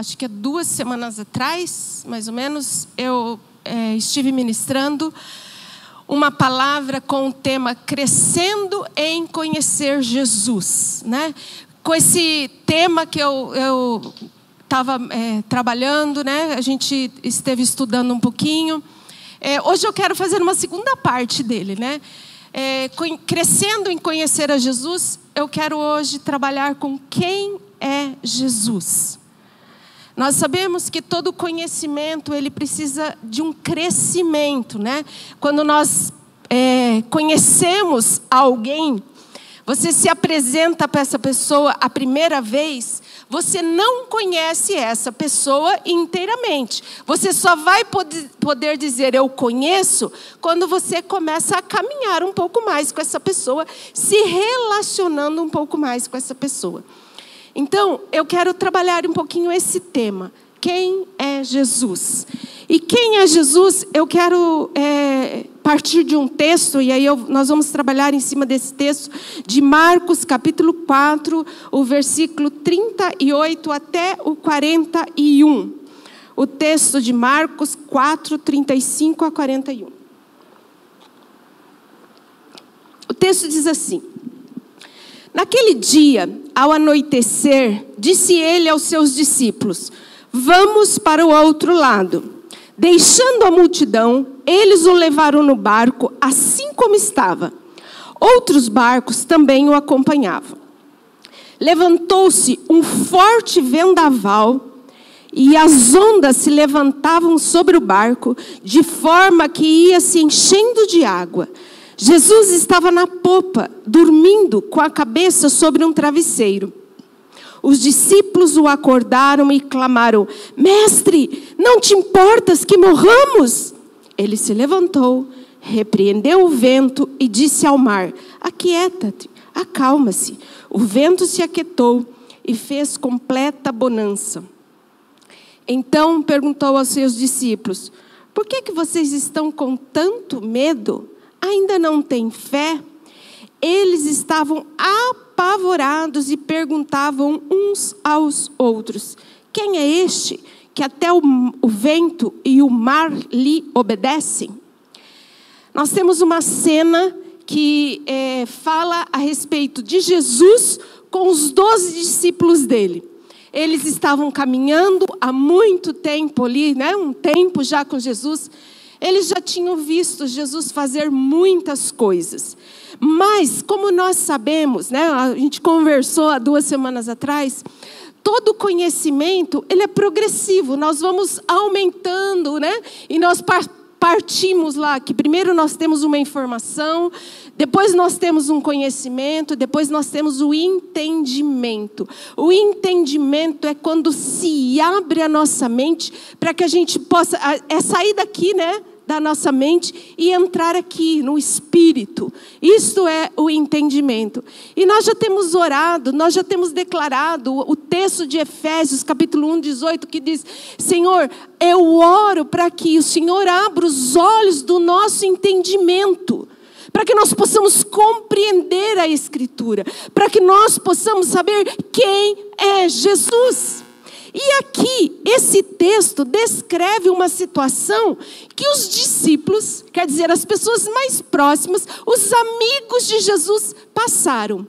acho que 2 semanas atrás, mais ou menos, eu estive ministrando uma palavra com o tema Crescendo em Conhecer Jesus, né? Com esse tema que eu estava trabalhando, né? A gente esteve estudando um pouquinho. Hoje eu quero fazer uma segunda parte dele, né? Crescendo em conhecer a Jesus, eu quero hoje trabalhar com quem é Jesus. Nós sabemos que todo conhecimento, ele precisa de um crescimento, né? Quando nós conhecemos alguém, você se apresenta para essa pessoa a primeira vez, você não conhece essa pessoa inteiramente. Você só vai poder dizer eu conheço quando você começa a caminhar um pouco mais com essa pessoa, se relacionando um pouco mais com essa pessoa. Então, eu quero trabalhar um pouquinho esse tema. Quem é Jesus? E quem é Jesus, eu quero partir de um texto, e aí nós vamos trabalhar em cima desse texto, de Marcos, capítulo 4, o versículo 38 até o 41. O texto de Marcos 4, 35 a 41. O texto diz assim: Naquele dia, ao anoitecer, disse ele aos seus discípulos: Vamos para o outro lado. Deixando a multidão, eles o levaram no barco, assim como estava. Outros barcos também o acompanhavam. Levantou-se um forte vendaval, e as ondas se levantavam sobre o barco, de forma que ia se enchendo de água. Jesus estava na popa, dormindo com a cabeça sobre um travesseiro. Os discípulos o acordaram e clamaram: Mestre, não te importas que morramos? Ele se levantou, repreendeu o vento e disse ao mar: Aquieta-te, acalma-se. O vento se aquietou e fez completa bonança. Então perguntou aos seus discípulos: Por que vocês estão com tanto medo? Ainda não têm fé? Eles estavam apavorados e perguntavam uns aos outros: Quem é este que até o vento e o mar lhe obedecem? Nós temos uma cena que fala a respeito de Jesus com os 12 discípulos dele. Eles estavam caminhando há muito tempo ali, né? Um tempo já com Jesus. Eles já tinham visto Jesus fazer muitas coisas. Mas, como nós sabemos, né, a gente conversou há 2 semanas atrás, todo conhecimento, ele é progressivo. Nós vamos aumentando, né? E nós partimos lá, que primeiro nós temos uma informação, depois nós temos um conhecimento, depois nós temos o entendimento. O entendimento é quando se abre a nossa mente para que a gente possa sair daqui, né, da nossa mente e entrar aqui no Espírito. Isto é o entendimento. E nós já temos orado, nós já temos declarado o texto de Efésios, capítulo 1, 18, que diz: Senhor, eu oro para que o Senhor abra os olhos do nosso entendimento, para que nós possamos compreender a Escritura, para que nós possamos saber quem é Jesus. E aqui, esse texto descreve uma situação que os discípulos, quer dizer, as pessoas mais próximas, os amigos de Jesus, passaram.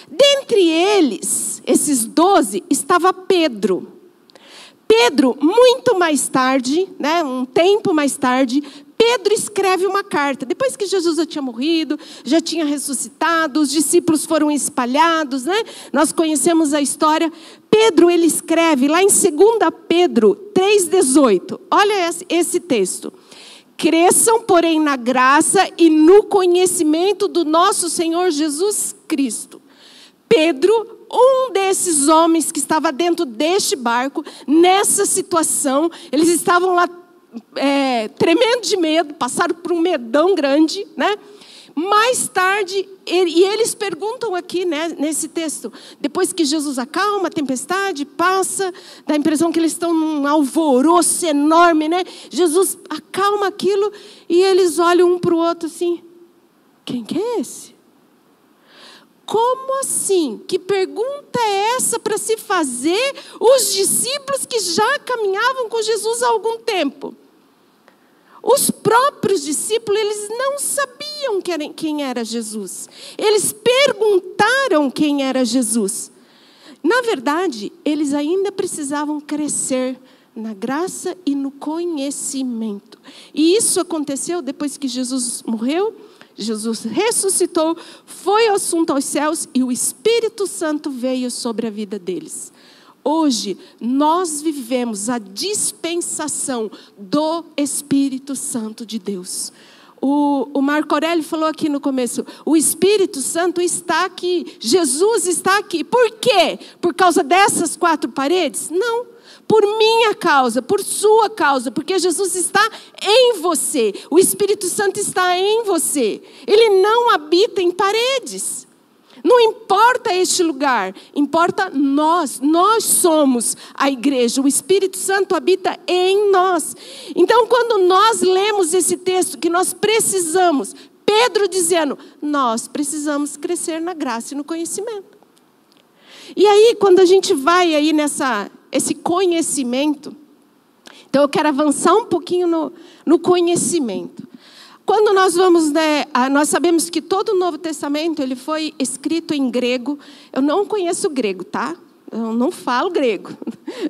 Dentre eles, esses 12, estava Pedro. Pedro, muito mais tarde, né, um tempo mais tarde, Pedro escreve uma carta. Depois que Jesus já tinha morrido, já tinha ressuscitado, os discípulos foram espalhados, né? Nós conhecemos a história. Pedro, ele escreve lá em 2 Pedro 3,18. Olha esse texto. Cresçam, porém, na graça e no conhecimento do nosso Senhor Jesus Cristo. Pedro, um desses homens que estava dentro deste barco, nessa situação, eles estavam lá tremendo de medo, passaram por um medão grande, né? Mais tarde, e eles perguntam aqui, né, nesse texto, depois que Jesus acalma a tempestade, passa, dá a impressão que eles estão num alvoroço enorme, né? Jesus acalma aquilo e eles olham um para o outro assim: quem que é esse? Como assim? Que pergunta é essa para se fazer os discípulos que já caminhavam com Jesus há algum tempo? Os próprios discípulos, eles não sabiam quem era Jesus. Eles perguntaram quem era Jesus. Na verdade, eles ainda precisavam crescer na graça e no conhecimento. E isso aconteceu depois que Jesus morreu, Jesus ressuscitou, foi assunto aos céus e o Espírito Santo veio sobre a vida deles. Hoje, nós vivemos a dispensação do Espírito Santo de Deus. O Marco Aurélio falou aqui no começo, o Espírito Santo está aqui, Jesus está aqui. Por quê? Por causa dessas 4 paredes? Não. Por minha causa, por sua causa, porque Jesus está em você. O Espírito Santo está em você. Ele não habita em paredes. Não importa este lugar, importa nós. Nós somos a igreja. O Espírito Santo habita em nós. Então, quando nós lemos esse texto que nós precisamos, Pedro dizendo, nós precisamos crescer na graça e no conhecimento. E aí, quando a gente vai aí esse conhecimento, então eu quero avançar um pouquinho no conhecimento. Quando nós vamos, nós sabemos que todo o Novo Testamento ele foi escrito em grego. Eu não conheço grego, tá? Eu não falo grego,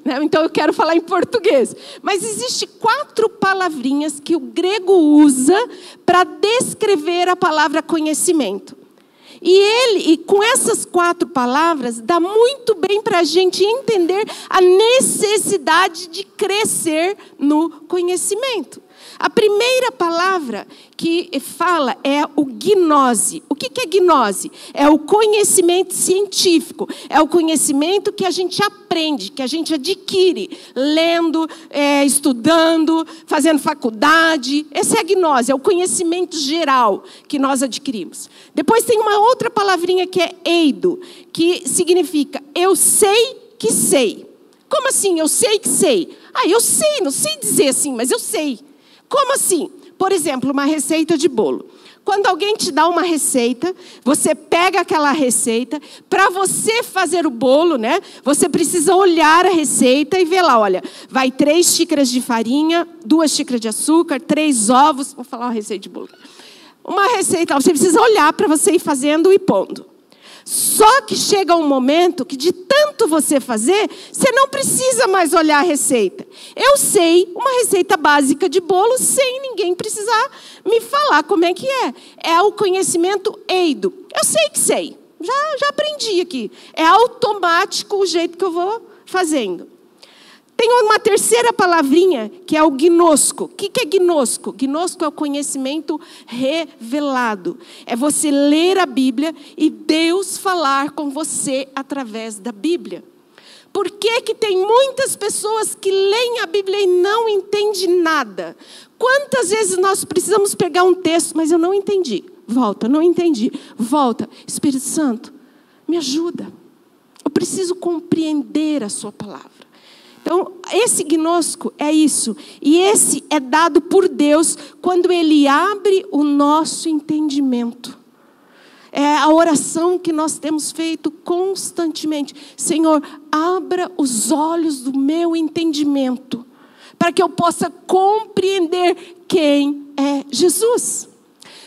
né? Então eu quero falar em português. Mas existem 4 palavrinhas que o grego usa para descrever a palavra conhecimento. E com essas 4 palavras, dá muito bem para a gente entender a necessidade de crescer no conhecimento. A primeira palavra que fala é o gnose. O que é gnose? É o conhecimento científico. É o conhecimento que a gente aprende, que a gente adquire, lendo, estudando, fazendo faculdade. Essa é a gnose, é o conhecimento geral que nós adquirimos. Depois tem uma outra palavrinha que é eido, que significa eu sei que sei. Como assim? Eu sei que sei. Eu sei, não sei dizer assim, mas eu sei. Como assim? Por exemplo, uma receita de bolo. Quando alguém te dá uma receita, você pega aquela receita, para você fazer o bolo, né? Você precisa olhar a receita e ver lá, olha, vai 3 xícaras de farinha, 2 xícaras de açúcar, 3 ovos, vou falar uma receita de bolo. Uma receita, você precisa olhar para você ir fazendo e pondo. Só que chega um momento que de tanto você fazer, você não precisa mais olhar a receita. Eu sei uma receita básica de bolo sem ninguém precisar me falar como é que é. É o conhecimento eido. Eu sei que sei. Já aprendi aqui. É automático o jeito que eu vou fazendo. Tem uma terceira palavrinha, que é o gnosco. O que é gnosco? Gnosco é o conhecimento revelado. É você ler a Bíblia e Deus falar com você através da Bíblia. Por que tem muitas pessoas que leem a Bíblia e não entendem nada? Quantas vezes nós precisamos pegar um texto, mas eu não entendi. Volta, não entendi. Volta. Espírito Santo, me ajuda. Eu preciso compreender a sua palavra. Então, esse gnosco é isso. E esse é dado por Deus quando Ele abre o nosso entendimento. É a oração que nós temos feito constantemente. Senhor, abra os olhos do meu entendimento, para que eu possa compreender quem é Jesus.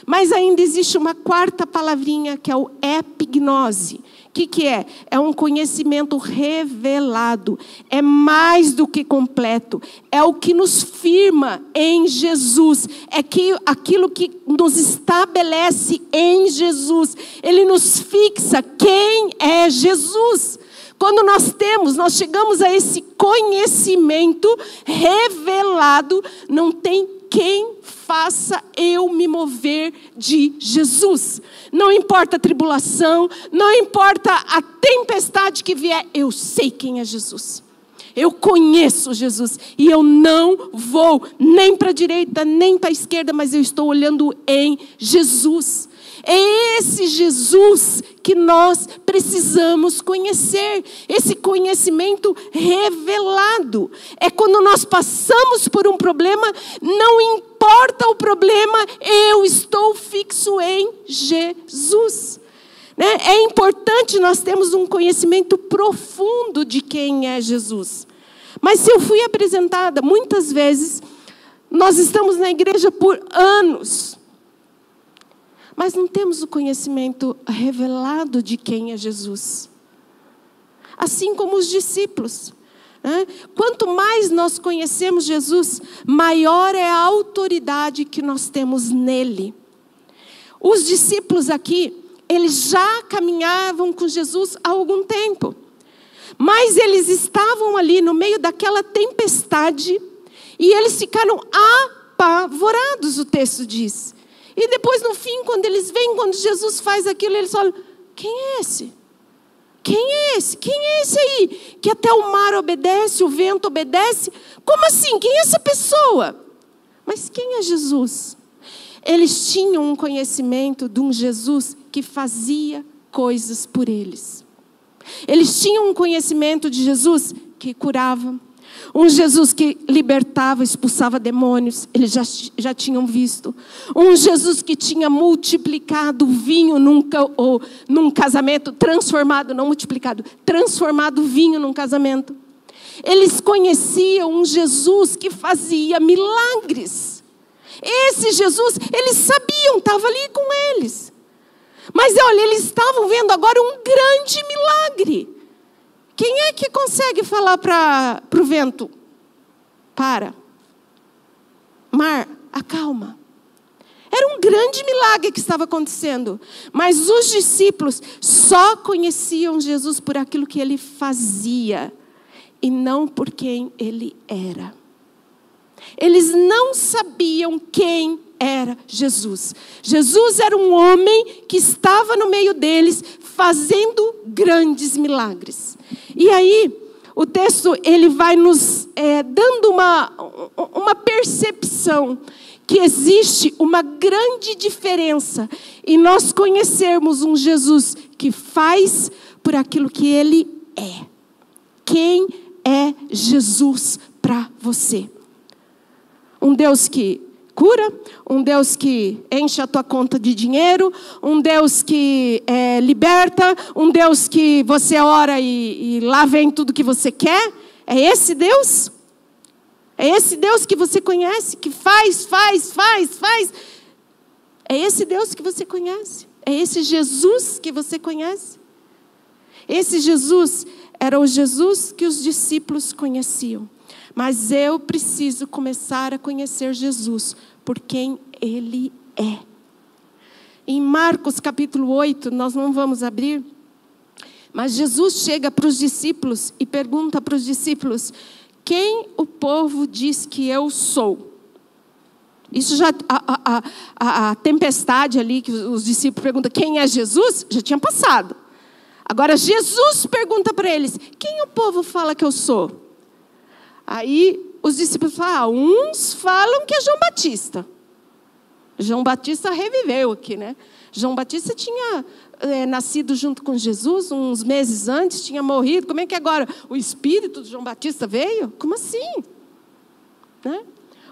Mas ainda existe uma 4ª palavrinha, que é o epignose. O que é? É um conhecimento revelado. É mais do que completo. É o que nos firma em Jesus. É aquilo que nos estabelece em Jesus. Ele nos fixa quem é Jesus. Quando nós chegamos a esse conhecimento revelado, não tem quem faça eu me mover de Jesus. Não importa a tribulação, não importa a tempestade que vier, eu sei quem é Jesus. Eu conheço Jesus e eu não vou nem para a direita, nem para a esquerda, mas eu estou olhando em Jesus. É esse Jesus que nós precisamos conhecer, esse conhecimento revelado. É quando nós passamos por um problema, não importa o problema, eu estou fixo em Jesus. né? É importante nós termos um conhecimento profundo de quem é Jesus. Mas se eu fui apresentada, muitas vezes, nós estamos na igreja por anos, mas não temos o conhecimento revelado de quem é Jesus. Assim como os discípulos, né? Quanto mais nós conhecemos Jesus, maior é a autoridade que nós temos nele. Os discípulos aqui, eles já caminhavam com Jesus há algum tempo. Mas eles estavam ali no meio daquela tempestade e eles ficaram apavorados, o texto diz. E depois, no fim, quando eles veem, quando Jesus faz aquilo, eles falam: quem é esse? Quem é esse? Quem é esse aí? Que até o mar obedece, o vento obedece. Como assim? Quem é essa pessoa? Mas quem é Jesus? Eles tinham um conhecimento de um Jesus que fazia coisas por eles. Eles tinham um conhecimento de Jesus que curava. Um Jesus que libertava, expulsava demônios. Eles já tinham visto. Um Jesus que tinha multiplicado o vinho num casamento, transformado, não multiplicado, transformado o vinho num casamento. Eles conheciam um Jesus que fazia milagres. Esse Jesus, eles sabiam, estava ali com eles. Mas olha, eles estavam vendo agora um grande milagre. Quem é que consegue falar para o vento? Para. Mar, acalma. Era um grande milagre que estava acontecendo. Mas os discípulos só conheciam Jesus por aquilo que ele fazia e não por quem ele era. Eles não sabiam quem era Jesus. Jesus era um homem que estava no meio deles, fazendo grandes milagres. E aí, o texto ele vai nos dando uma percepção que existe uma grande diferença em nós conhecermos um Jesus que faz por aquilo que ele é. Quem é Jesus para você? Um Deus que cura, um Deus que enche a tua conta de dinheiro, um Deus que liberta, um Deus que você ora e lá vem tudo que você quer. É esse Deus? É esse Deus que você conhece, que faz. É esse Deus que você conhece? É esse Jesus que você conhece? Esse Jesus era o Jesus que os discípulos conheciam. Mas eu preciso começar a conhecer Jesus por quem ele é. Em Marcos capítulo 8, nós não vamos abrir, mas Jesus chega para os discípulos e pergunta para os discípulos: quem o povo diz que eu sou? Isso já, a tempestade ali, que os discípulos perguntam quem é Jesus, já tinha passado. Agora Jesus pergunta para eles: quem o povo fala que eu sou? Aí os discípulos falam: uns falam que é João Batista. João Batista reviveu aqui, né? João Batista tinha nascido junto com Jesus uns meses antes, tinha morrido. Como é que agora o espírito de João Batista veio? Como assim? Né?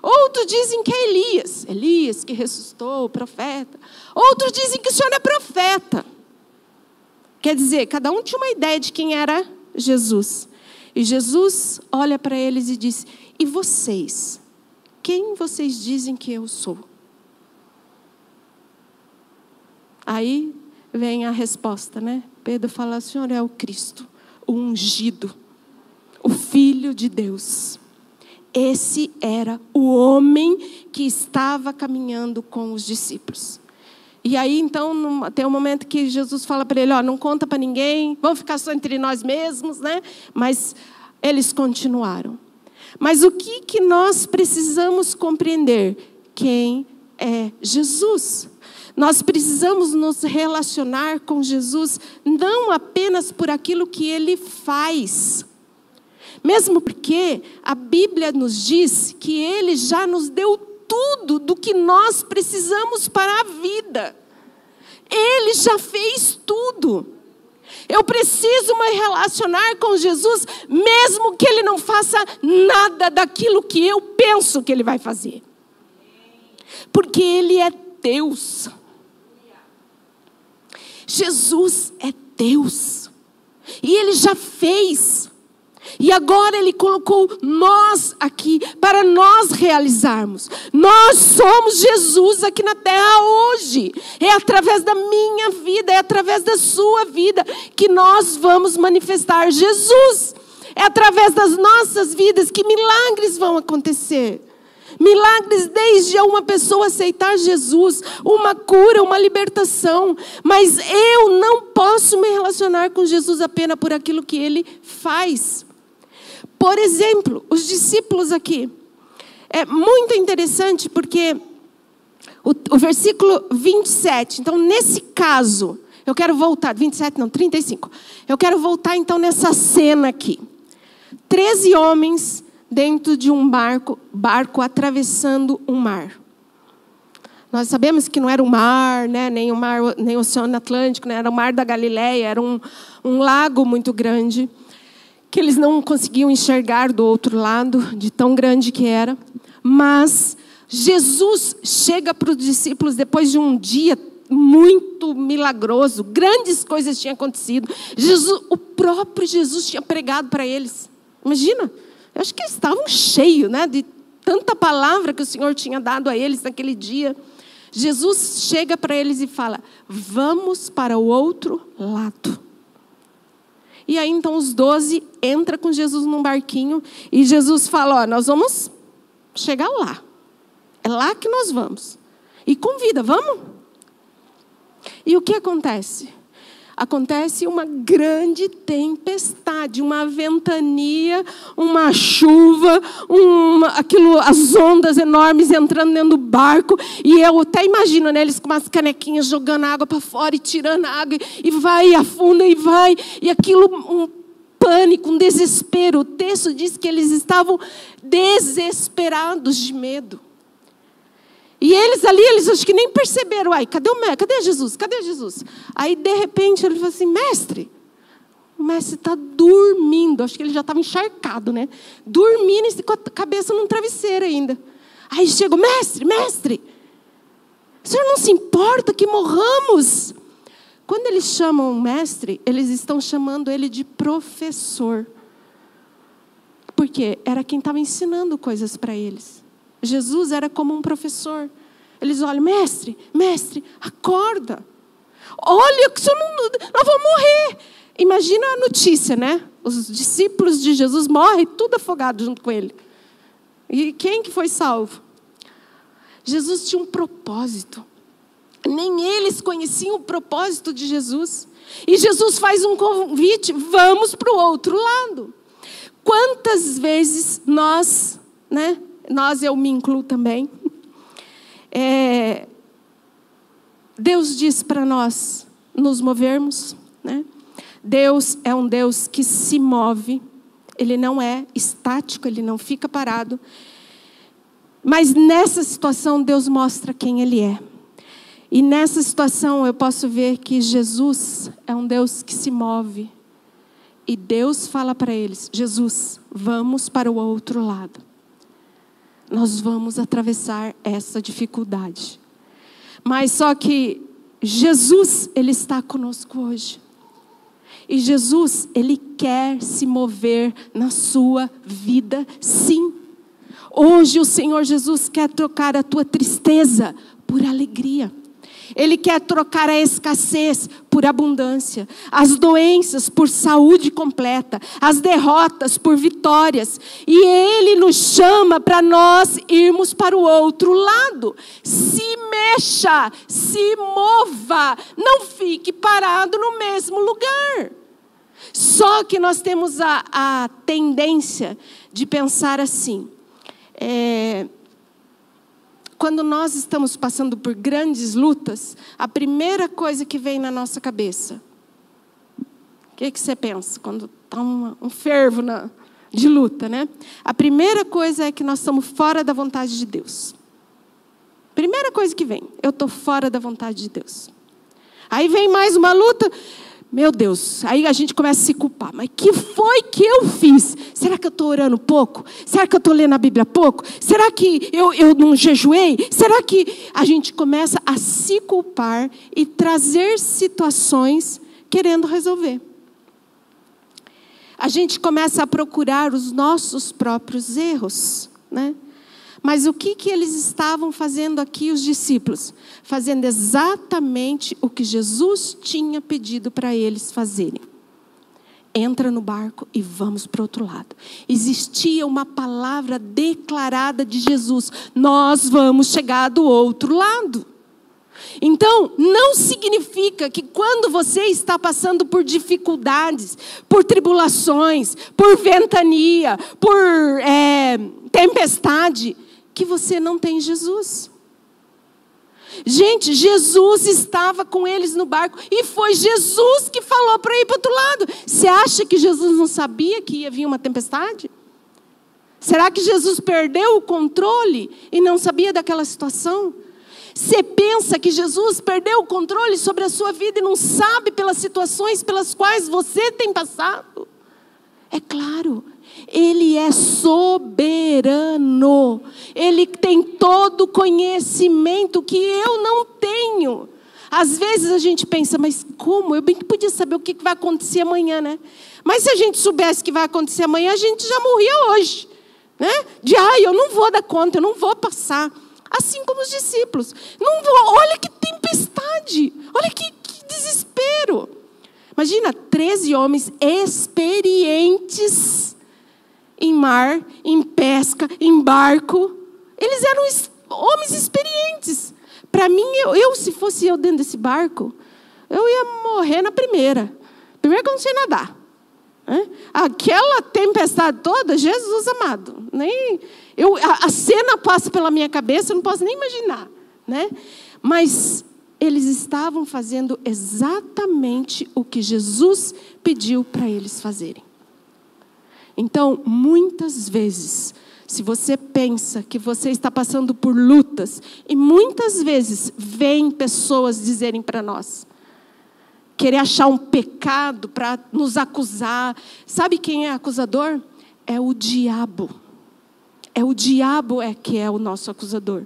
Outros dizem que é Elias que ressuscitou, o profeta. Outros dizem que o Senhor é profeta. Quer dizer, cada um tinha uma ideia de quem era Jesus. E Jesus olha para eles e diz: e vocês? Quem vocês dizem que eu sou? Aí vem a resposta, né? Pedro fala: o Senhor é o Cristo, o ungido, o Filho de Deus. Esse era o homem que estava caminhando com os discípulos. E aí, então, tem um momento que Jesus fala para ele: ó, não conta para ninguém, vamos ficar só entre nós mesmos, né? Mas eles continuaram. Mas o que nós precisamos compreender? Quem é Jesus? Nós precisamos nos relacionar com Jesus não apenas por aquilo que ele faz. Mesmo porque a Bíblia nos diz que ele já nos deu tudo do que nós precisamos para a vida. Ele já fez tudo. Eu preciso me relacionar com Jesus, mesmo que ele não faça nada daquilo que eu penso que ele vai fazer. Porque ele é Deus. Jesus é Deus. E Ele já fez. E agora Ele colocou nós aqui para nós realizarmos. Nós somos Jesus aqui na terra hoje. É através da minha vida, é através da sua vida que nós vamos manifestar Jesus. É através das nossas vidas que milagres vão acontecer. Milagres desde uma pessoa aceitar Jesus, uma cura, uma libertação. Mas eu não posso me relacionar com Jesus apenas por aquilo que Ele faz. Por exemplo, os discípulos aqui. É muito interessante porque o versículo 27. Então, nesse caso, eu quero voltar. 27 não, 35. Eu quero voltar então nessa cena aqui. 13 homens dentro de um barco atravessando um mar. Nós sabemos que não era um mar, né? nem o Oceano Atlântico, né? Era o Mar da Galileia, era um lago muito grande, que eles não conseguiam enxergar do outro lado, de tão grande que era. Mas Jesus chega para os discípulos depois de um dia muito milagroso, grandes coisas tinham acontecido. O próprio Jesus tinha pregado para eles. Imagina, eu acho que eles estavam cheios, né, de tanta palavra que o Senhor tinha dado a eles naquele dia. Jesus chega para eles e fala: vamos para o outro lado. E aí então os 12 entram com Jesus num barquinho e Jesus fala: ó, nós vamos chegar lá. É lá que nós vamos. E convida, vamos? E o que acontece? Acontece uma grande tempestade, uma ventania, uma chuva, as ondas enormes entrando dentro do barco. E eu até imagino, né, eles com umas canequinhas jogando água para fora e tirando água. E vai, e afunda, e vai. E aquilo, um pânico, um desespero. O texto diz que eles estavam desesperados de medo. E eles ali, eles acho que nem perceberam. Ai, cadê Jesus? Cadê Jesus? Aí, de repente, ele falou assim: mestre, o mestre está dormindo. Acho que ele já estava encharcado, né? Dormindo e com a cabeça num travesseiro ainda. Aí chegou: mestre, o senhor não se importa que morramos? Quando eles chamam o mestre, eles estão chamando ele de professor. Porque era quem estava ensinando coisas para eles. Jesus era como um professor. Eles olham: mestre, acorda. Olha, nós vamos morrer. Imagina a notícia, né? Os discípulos de Jesus morrem, tudo afogado junto com ele. E quem que foi salvo? Jesus tinha um propósito. Nem eles conheciam o propósito de Jesus. E Jesus faz um convite: vamos para o outro lado. Quantas vezes nós, né? Eu me incluo também. Deus diz para nós nos movermos, né? Deus é um Deus que se move. Ele não é estático, ele não fica parado. Mas nessa situação Deus mostra quem Ele é. E nessa situação eu posso ver que Jesus é um Deus que se move. E Deus fala para eles: Jesus, vamos para o outro lado. Nós vamos atravessar essa dificuldade. Mas só que Jesus, Ele está conosco hoje. E Jesus, Ele quer se mover na sua vida, sim. Hoje o Senhor Jesus quer trocar a tua tristeza por alegria. Ele quer trocar a escassez por abundância, as doenças por saúde completa, as derrotas por vitórias. E Ele nos chama para nós irmos para o outro lado. Se mexa, se mova, não fique parado no mesmo lugar. Só que nós temos a tendência de pensar assim: quando nós estamos passando por grandes lutas, a primeira coisa que vem na nossa cabeça, o que você pensa quando está um fervo de luta, né? A primeira coisa é que nós estamos fora da vontade de Deus. Primeira coisa que vem: eu estou fora da vontade de Deus. Aí vem mais uma luta, Meu Deus, aí a gente começa a se culpar. Mas que foi que eu fiz? Será que eu estou orando pouco? Será que eu estou lendo a Bíblia pouco? Será que eu não jejuei? Será que a gente começa a se culpar e trazer situações querendo resolver? A gente começa a procurar os nossos próprios erros, né? Mas o que eles estavam fazendo aqui, os discípulos? Fazendo exatamente o que Jesus tinha pedido para eles fazerem. Entra no barco e vamos para o outro lado. Existia uma palavra declarada de Jesus: nós vamos chegar do outro lado. Então, não significa que quando você está passando por dificuldades, por tribulações, por ventania, por tempestade, que você não tem Jesus. Gente, Jesus estava com eles no barco e foi Jesus que falou para ir para o outro lado. Você acha que Jesus não sabia que ia vir uma tempestade? Será que Jesus perdeu o controle e não sabia daquela situação? Você pensa que Jesus perdeu o controle sobre a sua vida e não sabe pelas situações pelas quais você tem passado? É claro, Ele é soberano. Ele tem todo o conhecimento que eu não tenho. Às vezes a gente pensa, mas como? Eu bem que podia saber o que vai acontecer amanhã, né? Mas se a gente soubesse o que vai acontecer amanhã, a gente já morria hoje, né? Eu não vou dar conta, eu não vou passar. Assim como os discípulos. Não vou, olha que tempestade, olha que desespero. Imagina, 13 homens experientes em mar, em pesca, em barco. Eles eram homens experientes. Para mim, se fosse eu dentro desse barco, eu ia morrer na primeira. Primeiro que eu não sei nadar. Aquela tempestade toda, Jesus amado. A cena passa pela minha cabeça, eu não posso nem imaginar, né? Mas eles estavam fazendo exatamente o que Jesus pediu para eles fazerem. Então, muitas vezes, se você pensa que você está passando por lutas, e muitas vezes vêm pessoas dizerem para nós, querer achar um pecado para nos acusar. Sabe quem é acusador? É o diabo. É o diabo que é o nosso acusador.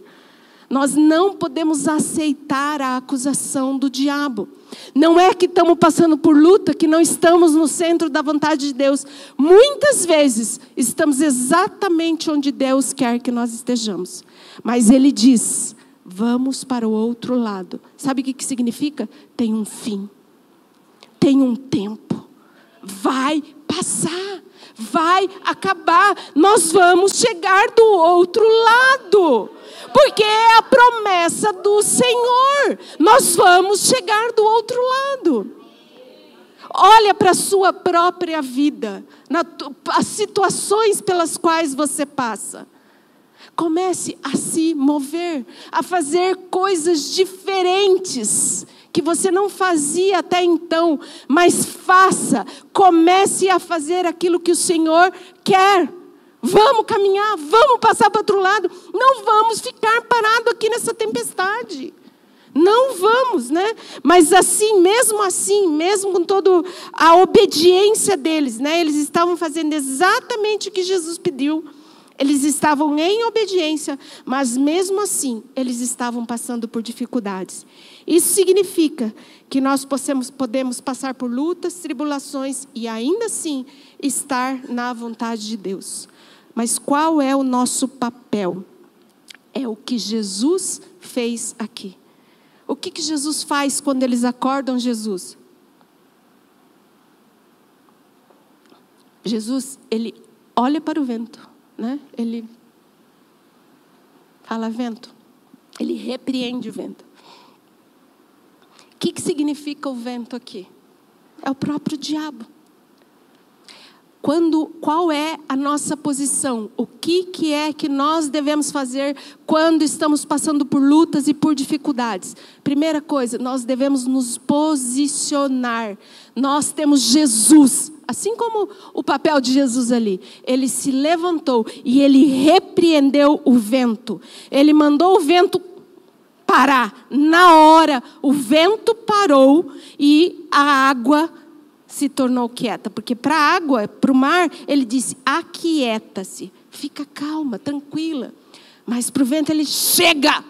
Nós não podemos aceitar a acusação do diabo. Não é que estamos passando por luta, que não estamos no centro da vontade de Deus. Muitas vezes estamos exatamente onde Deus quer que nós estejamos. Mas Ele diz, vamos para o outro lado. Sabe o que significa? Tem um fim. Tem um tempo. Vai passar. Vai acabar. Nós vamos chegar do outro lado. Porque é a promessa do Senhor. Nós vamos chegar do outro lado. Olha para a sua própria vida. As situações pelas quais você passa. Comece a se mover. A fazer coisas diferentes. Que você não fazia até então, mas faça, comece a fazer aquilo que o Senhor quer. Vamos caminhar, vamos passar para o outro lado, não vamos ficar parados aqui nessa tempestade. Não vamos, né? Mas assim, mesmo com toda a obediência deles, né? Eles estavam fazendo exatamente o que Jesus pediu. Eles estavam em obediência, mas mesmo assim, eles estavam passando por dificuldades. Isso significa que nós podemos passar por lutas, tribulações e ainda assim estar na vontade de Deus. Mas qual é o nosso papel? É o que Jesus fez aqui. O que Jesus faz quando eles acordam Jesus? Jesus, ele olha para o vento. Né? Ele fala vento, ele repreende o vento. O que significa o vento aqui? É o próprio diabo. Qual é a nossa posição? O que é que nós devemos fazer quando estamos passando por lutas e por dificuldades? Primeira coisa, nós devemos nos posicionar. Nós temos Jesus. Assim como o papel de Jesus ali, ele se levantou e ele repreendeu o vento. Ele mandou o vento parar. Na hora, o vento parou e a água se tornou quieta. Porque para a água, para o mar, ele disse: aquieta-se, fica calma, tranquila. Mas para o vento ele: chega,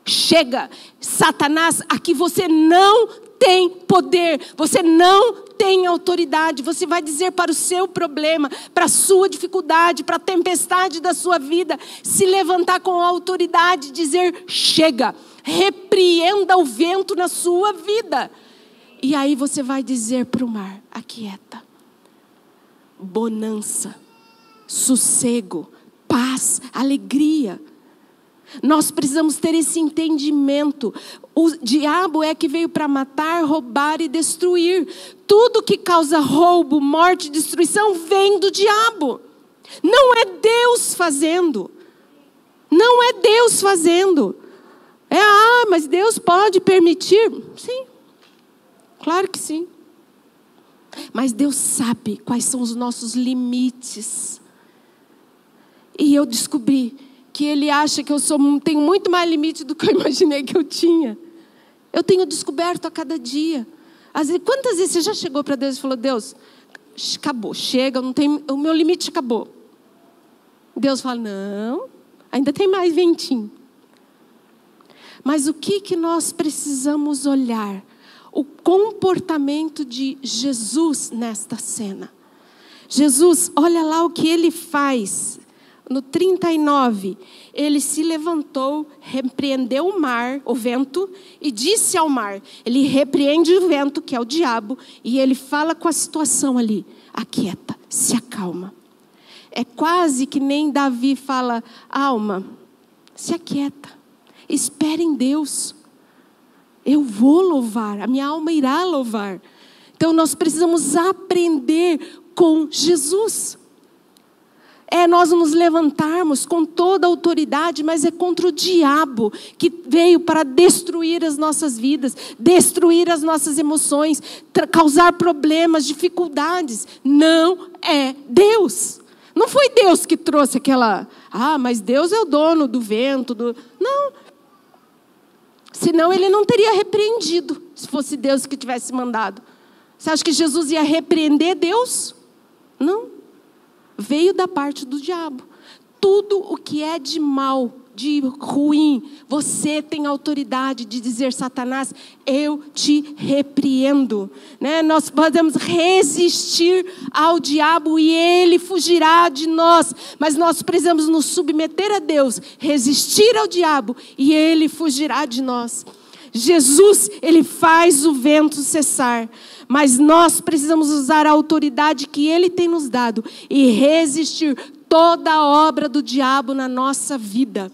chega. Satanás, aqui você não tem poder, você não tem autoridade. Você vai dizer para o seu problema, para a sua dificuldade, para a tempestade da sua vida, se levantar com autoridade, dizer: chega, repreenda o vento na sua vida. E aí você vai dizer para o mar: aquieta. Bonança, sossego, paz, alegria. Nós precisamos ter esse entendimento. O diabo é que veio para matar, roubar e destruir. Tudo que causa roubo, morte, destruição vem do diabo. Não é Deus fazendo. Não é Deus fazendo. Mas Deus pode permitir? Sim, claro que sim. Mas Deus sabe quais são os nossos limites. E eu descobri que Ele acha que eu tenho muito mais limite do que eu imaginei que eu tinha. Eu tenho descoberto a cada dia. Quantas vezes você já chegou para Deus e falou: Deus, acabou, chega, o meu limite acabou. Deus fala: não, ainda tem mais ventinho. Mas o que nós precisamos olhar? O comportamento de Jesus nesta cena. Jesus, olha lá o que Ele faz. No 39, ele se levantou, repreendeu o mar, o vento, e disse ao mar. Ele repreende o vento, que é o diabo, e ele fala com a situação ali: aquieta, se acalma. É quase que nem Davi fala: alma, se aquieta, espere em Deus. Eu vou louvar, a minha alma irá louvar. Então nós precisamos aprender com Jesus. Nós nos levantarmos com toda a autoridade, mas é contra o diabo que veio para destruir as nossas vidas, destruir as nossas emoções, causar problemas, dificuldades. Não é Deus. Não foi Deus que trouxe aquela... mas Deus é o dono do vento. Não. Senão Ele não teria repreendido, se fosse Deus que tivesse mandado. Você acha que Jesus ia repreender Deus? Não. Veio da parte do diabo. Tudo o que é de mal, de ruim, você tem autoridade de dizer: Satanás, eu te repreendo. Nós podemos resistir ao diabo e ele fugirá de nós. Mas nós precisamos nos submeter a Deus, resistir ao diabo e ele fugirá de nós. Jesus, Ele faz o vento cessar. Mas nós precisamos usar a autoridade que Ele tem nos dado e resistir toda a obra do diabo na nossa vida.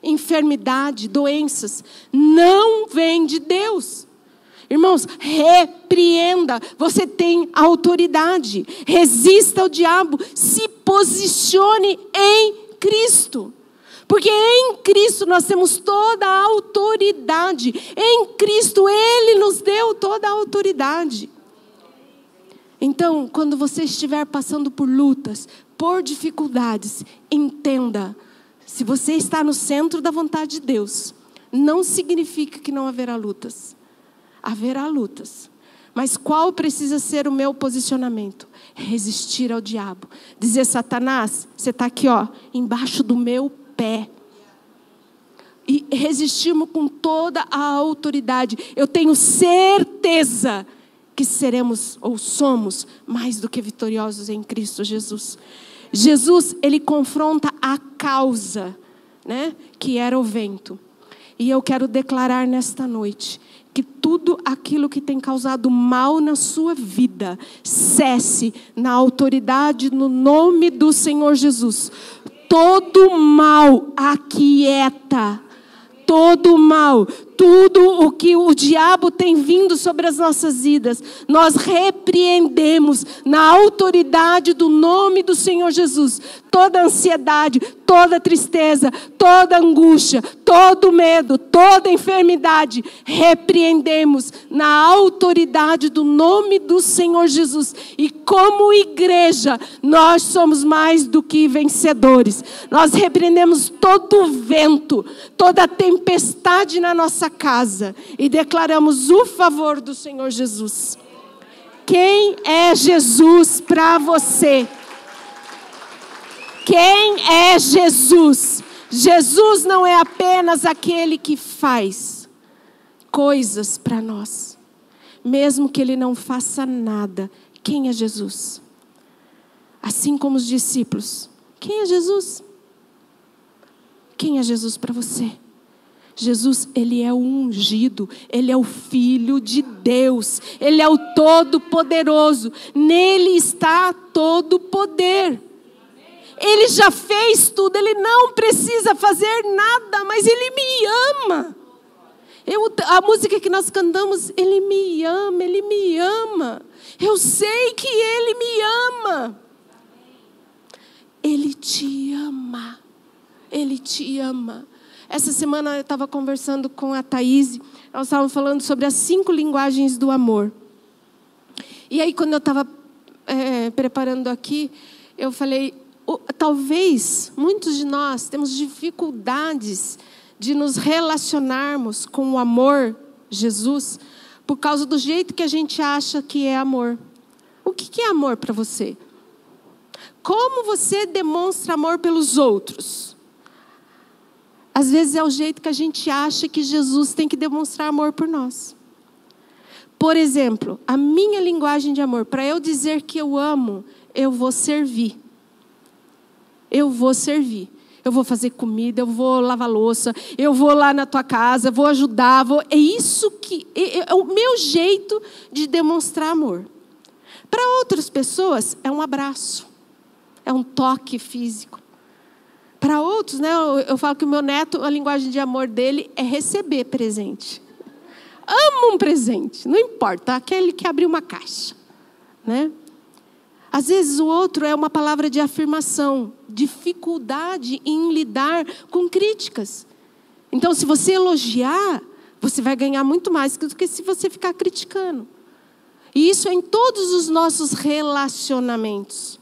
Enfermidade, doenças, não vem de Deus. Irmãos, repreenda. Você tem autoridade. Resista ao diabo. Se posicione em Cristo. Porque em Cristo nós temos toda a autoridade. Em Cristo Ele nos deu toda a autoridade. Então, quando você estiver passando por lutas, por dificuldades, entenda: se você está no centro da vontade de Deus, não significa que não haverá lutas. Haverá lutas. Mas qual precisa ser o meu posicionamento? Resistir ao diabo. Dizer: Satanás, você está aqui, embaixo do meu pé. E resistirmos com toda a autoridade. Eu tenho certeza que seremos ou somos mais do que vitoriosos em Cristo Jesus. Jesus, Ele confronta a causa, que era o vento. E eu quero declarar nesta noite que tudo aquilo que tem causado mal na sua vida cesse na autoridade, no nome do Senhor Jesus. Todo mal aquieta. Todo mal, tudo o que o diabo tem vindo sobre as nossas vidas, nós repreendemos na autoridade do nome do Senhor Jesus. Toda ansiedade, toda tristeza, toda angústia, todo medo, toda enfermidade, repreendemos na autoridade do nome do Senhor Jesus. E como igreja, nós somos mais do que vencedores. Nós repreendemos todo vento, toda tempestade na nossa casa e declaramos o favor do Senhor Jesus. Quem é Jesus para você? Quem é Jesus? Jesus não é apenas aquele que faz coisas para nós. Mesmo que Ele não faça nada. Quem é Jesus? Assim como os discípulos. Quem é Jesus? Quem é Jesus para você? Jesus, Ele é o ungido, Ele é o Filho de Deus, Ele é o Todo-Poderoso. Nele está todo o poder. Ele já fez tudo, Ele não precisa fazer nada, mas Ele me ama. A música que nós cantamos, Ele me ama, Ele me ama. Eu sei que Ele me ama. Ele te ama, Ele te ama. Essa semana eu estava conversando com a Thaís, nós estávamos falando sobre as 5 linguagens do amor. E aí quando eu estava preparando aqui, eu falei, talvez muitos de nós temos dificuldades de nos relacionarmos com o amor, Jesus, por causa do jeito que a gente acha que é amor. O que é amor para você? Como você demonstra amor pelos outros? Às vezes é o jeito que a gente acha que Jesus tem que demonstrar amor por nós. Por exemplo, a minha linguagem de amor, para eu dizer que eu amo, eu vou servir. Eu vou servir. Eu vou fazer comida, eu vou lavar louça, eu vou lá na tua casa, vou ajudar. É isso que é o meu jeito de demonstrar amor. Para outras pessoas, é um abraço. É um toque físico. Para outros, né, eu falo que o meu neto, a linguagem de amor dele é receber presente. Amo um presente, não importa, aquele que abriu uma caixa, né? Às vezes o outro é uma palavra de afirmação, dificuldade em lidar com críticas. Então, se você elogiar, você vai ganhar muito mais do que se você ficar criticando. E isso é em todos os nossos relacionamentos,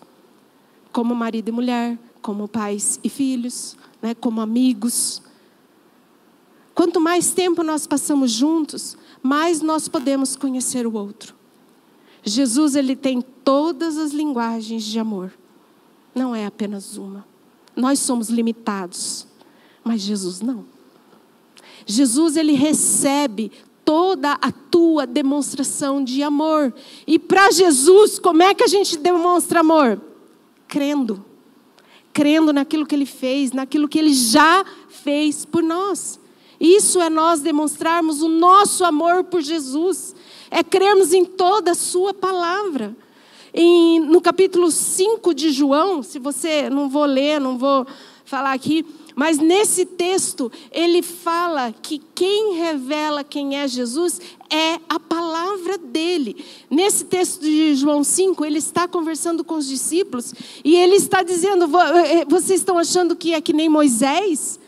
como marido e mulher, como pais e filhos, né, como amigos. Quanto mais tempo nós passamos juntos, mais nós podemos conhecer o outro. Jesus, Ele tem todas as linguagens de amor. Não é apenas uma. Nós somos limitados, mas Jesus não. Jesus, Ele recebe toda a tua demonstração de amor. E para Jesus, como é que a gente demonstra amor? Crendo. Crendo naquilo que Ele fez, naquilo que Ele já fez por nós. Isso é nós demonstrarmos o nosso amor por Jesus. É crermos em toda a sua palavra. No capítulo 5 de João, se você, não vou ler, não vou falar aqui, mas nesse texto, ele fala que quem revela quem é Jesus é a palavra dele. Nesse texto de João 5, ele está conversando com os discípulos e ele está dizendo, vocês estão achando que é que nem Moisés?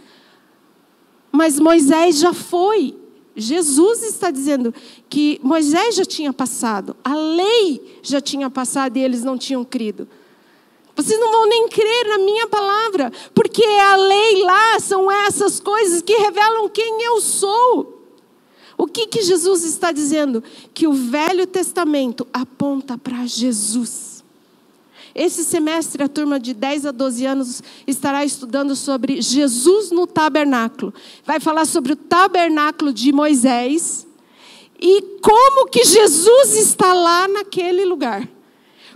Mas Moisés já foi. Jesus está dizendo que Moisés já tinha passado, a lei já tinha passado e eles não tinham crido. Vocês não vão nem crer na minha palavra, porque a lei lá são essas coisas que revelam quem eu sou. O que Jesus está dizendo? Que o Velho Testamento aponta para Jesus. Esse semestre, a turma de 10 a 12 anos estará estudando sobre Jesus no tabernáculo. Vai falar sobre o tabernáculo de Moisés e como que Jesus está lá naquele lugar.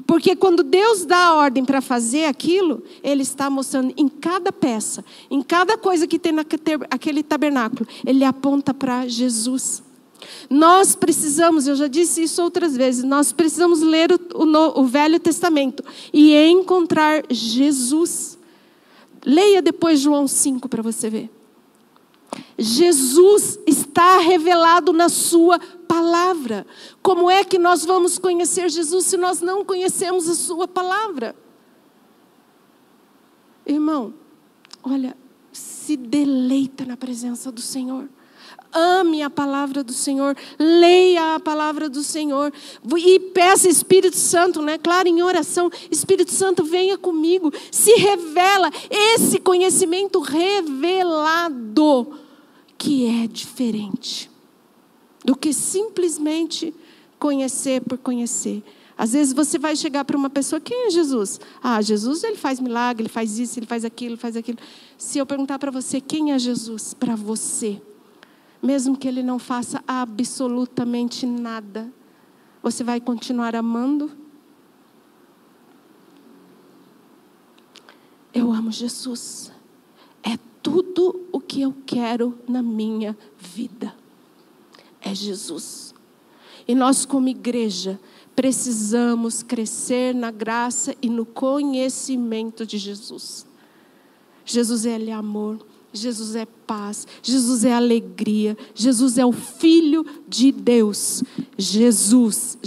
Porque quando Deus dá a ordem para fazer aquilo, Ele está mostrando em cada peça, em cada coisa que tem naquele tabernáculo, Ele aponta para Jesus. Nós precisamos, eu já disse isso outras vezes, nós precisamos ler o Velho Testamento e encontrar Jesus. Leia depois João 5 para você ver. Jesus está revelado na sua palavra. Como é que nós vamos conhecer Jesus se nós não conhecemos a sua palavra? Irmão, olha, se deleita na presença do Senhor. Ame a palavra do Senhor, leia a palavra do Senhor e peça Espírito Santo, né? Claro, em oração, Espírito Santo, venha comigo, se revela esse conhecimento revelado, que é diferente do que simplesmente conhecer por conhecer. Às vezes você vai chegar para uma pessoa, quem é Jesus? Ah, Jesus, ele faz milagre, ele faz isso, ele faz aquilo, ele faz aquilo. Se eu perguntar para você, quem é Jesus para você? Mesmo que ele não faça absolutamente nada, você vai continuar amando? Eu amo Jesus. É tudo o que eu quero na minha vida. É Jesus. E nós, como igreja, precisamos crescer na graça e no conhecimento de Jesus. Jesus, ele é amor. Jesus é paz, Jesus é alegria, Jesus é o Filho de Deus. Jesus.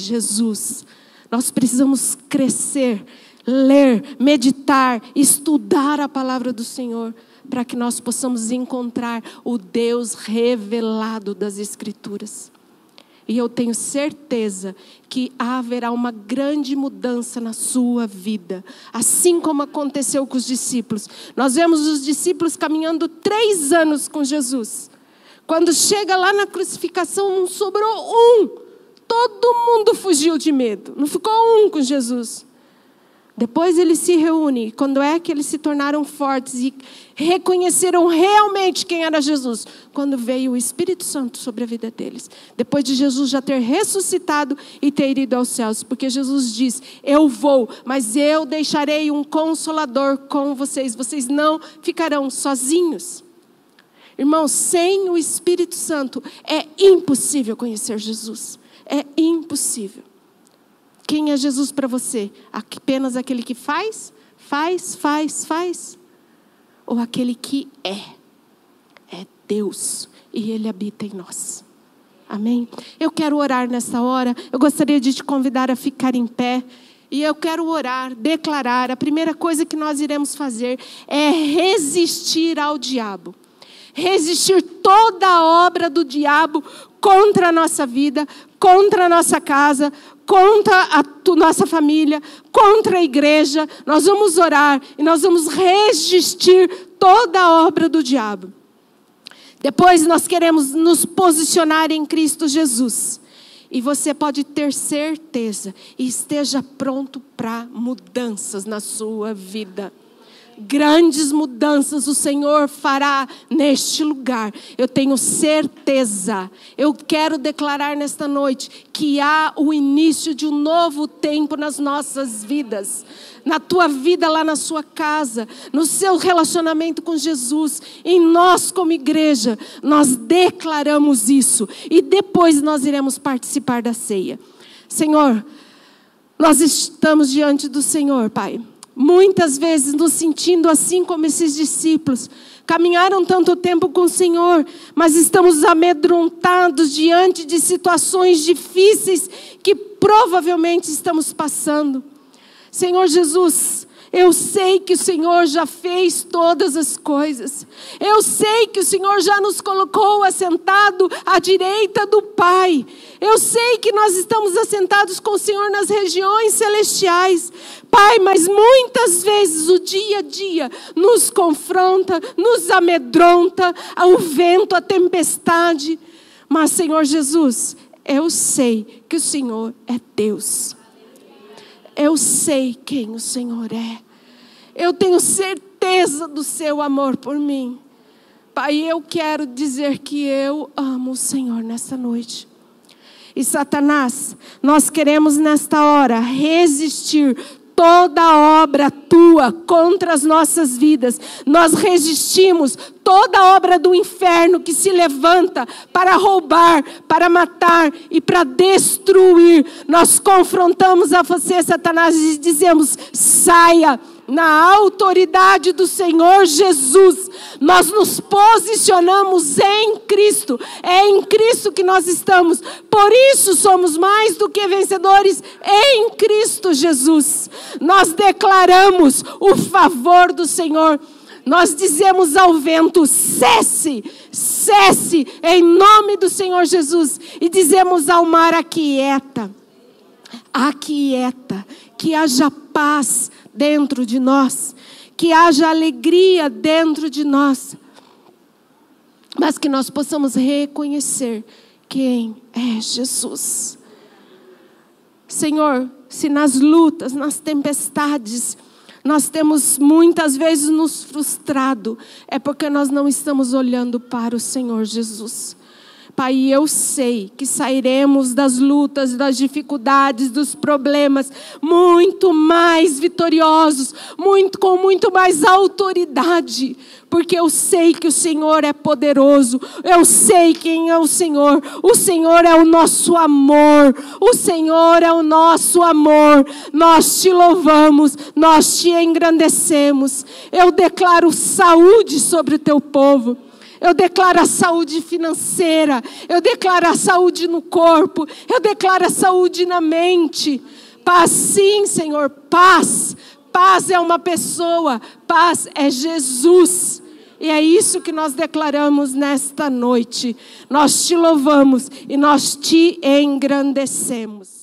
Nós precisamos crescer, ler, meditar, estudar a palavra do Senhor, para que nós possamos encontrar o Deus revelado das Escrituras. E eu tenho certeza que haverá uma grande mudança na sua vida. Assim como aconteceu com os discípulos. Nós vemos os discípulos caminhando 3 anos com Jesus. Quando chega lá na crucificação, não sobrou um. Todo mundo fugiu de medo. Não ficou um com Jesus. Depois eles se reúnem. Quando é que eles se tornaram fortes e reconheceram realmente quem era Jesus? Quando veio o Espírito Santo sobre a vida deles. Depois de Jesus já ter ressuscitado e ter ido aos céus. Porque Jesus diz, eu vou, mas eu deixarei um consolador com vocês. Vocês não ficarão sozinhos. Irmãos, sem o Espírito Santo é impossível conhecer Jesus. É impossível. Quem é Jesus para você? Apenas aquele que faz? Ou aquele que é? É Deus. E Ele habita em nós. Amém? Eu quero orar nessa hora. Eu gostaria de te convidar a ficar em pé. E eu quero orar, declarar. A primeira coisa que nós iremos fazer é resistir ao diabo. Resistir toda a obra do diabo contra a nossa vida, contra a nossa casa, contra a nossa família, contra a igreja. Nós vamos orar e nós vamos resistir toda a obra do diabo. Depois nós queremos nos posicionar em Cristo Jesus. E você pode ter certeza e esteja pronto para mudanças na sua vida. Grandes mudanças o Senhor fará neste lugar. Eu tenho certeza. Eu quero declarar nesta noite que há o início de um novo tempo nas nossas vidas. Na tua vida lá na sua casa, no seu relacionamento com Jesus. Em nós como igreja, nós declaramos isso. E depois nós iremos participar da ceia. Senhor, nós estamos diante do Senhor, Pai. Muitas vezes nos sentindo assim como esses discípulos. Caminharam tanto tempo com o Senhor, mas estamos amedrontados diante de situações difíceis que provavelmente estamos passando. Senhor Jesus, eu sei que o Senhor já fez todas as coisas. Eu sei que o Senhor já nos colocou assentado à direita do Pai. Eu sei que nós estamos assentados com o Senhor nas regiões celestiais. Pai, mas muitas vezes o dia a dia nos confronta, nos amedronta, o vento, a tempestade. Mas, Senhor Jesus, eu sei que o Senhor é Deus. Eu sei quem o Senhor é. Eu tenho certeza do seu amor por mim. Pai, eu quero dizer que eu amo o Senhor nessa noite. E Satanás, nós queremos nesta hora resistir toda a obra tua contra as nossas vidas. Nós resistimos toda a obra do inferno que se levanta para roubar, para matar e para destruir. Nós confrontamos a você, Satanás, e dizemos, saia. Na autoridade do Senhor Jesus, nós nos posicionamos em Cristo. É em Cristo que nós estamos. Por isso somos mais do que vencedores em Cristo Jesus. Nós declaramos o favor do Senhor. Nós dizemos ao vento: cesse, cesse, em nome do Senhor Jesus. E dizemos ao mar: aquieta, aquieta, que haja paz dentro de nós, que haja alegria dentro de nós, mas que nós possamos reconhecer quem é Jesus. Senhor, se nas lutas, nas tempestades, nós temos muitas vezes nos frustrado, é porque nós não estamos olhando para o Senhor Jesus. Pai, eu sei que sairemos das lutas, das dificuldades, dos problemas, muito mais vitoriosos, com muito mais autoridade, porque eu sei que o Senhor é poderoso, eu sei quem é o Senhor é o nosso amor, o Senhor é o nosso amor, nós te louvamos, nós te engrandecemos. Eu declaro saúde sobre o teu povo. Eu declaro a saúde financeira, eu declaro a saúde no corpo, eu declaro a saúde na mente. Paz, sim, Senhor, paz. Paz é uma pessoa, paz é Jesus. E é isso que nós declaramos nesta noite. Nós te louvamos e nós te engrandecemos.